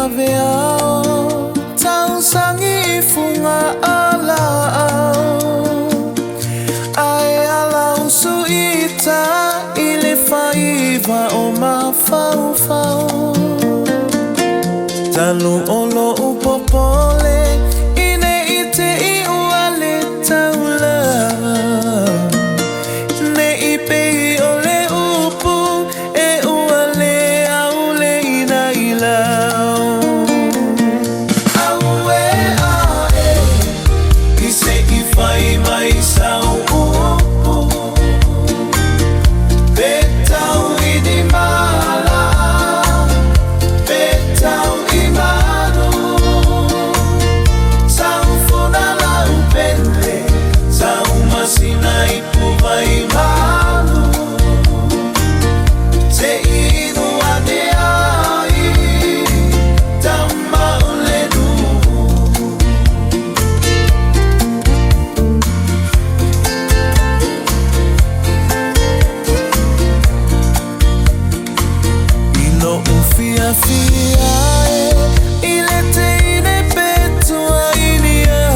VAVEAO tau sangi funga alao ai alau suita ile faiva o mafaufau talu olo upopole ine ite I uale taula ne ipe ole upu e uale aule ina ilau aue ae ise ifai mai sau betau ini mala betau imanu sau funa lau pente sau masina ipu vai manu se inu ade ai tamma ulenu ilo ufia fia ile teine petua inia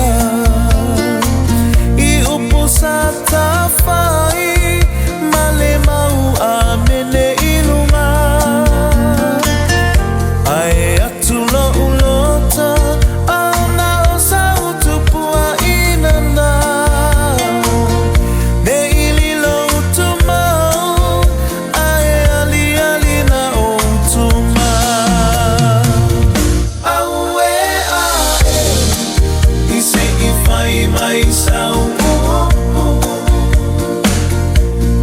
I upusa tafai male mau amene ilunga ai atulo ulota ana osa utupua inana ne ililo utumau ai ali ali na utuma aue ae ise ifai mai sau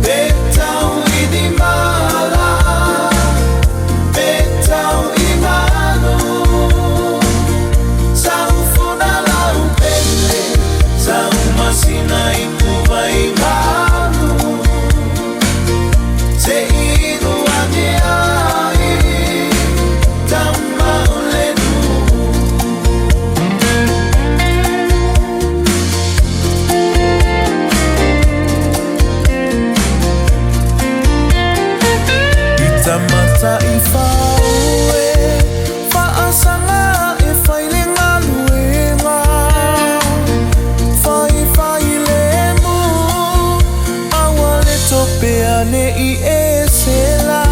betau ini mala betau imanu sau funa lau pente sau masina ipu vai manu se inu ade ai tamma ulenu Itamata ifaue faasanga e failenga luenga failemu awale topeane I esela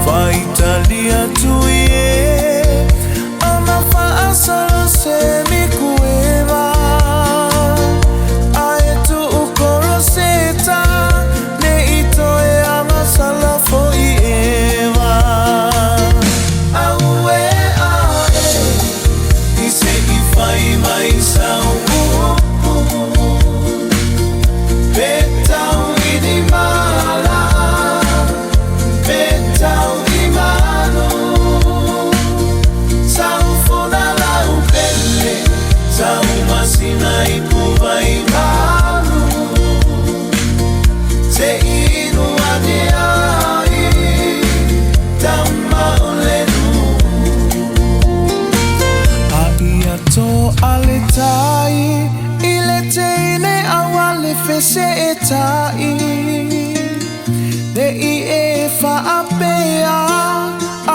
faitalia tuie ama faasalo semikueva aetu ukoroseta ne itoe ama salafo I eva aue ae ise ifai mai sau betau ini mala betau imanu sau funa lau pele sau masina ipu vai manu se inu ade ai tamma ulenu aia to aletai ile teine awale fese etai de I e fa apea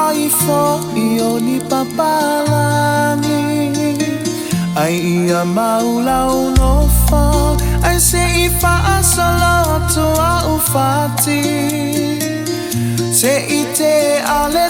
ai fo ioni papalani ai ia maula unofa ai se I fa asalo tua ufati se ite ale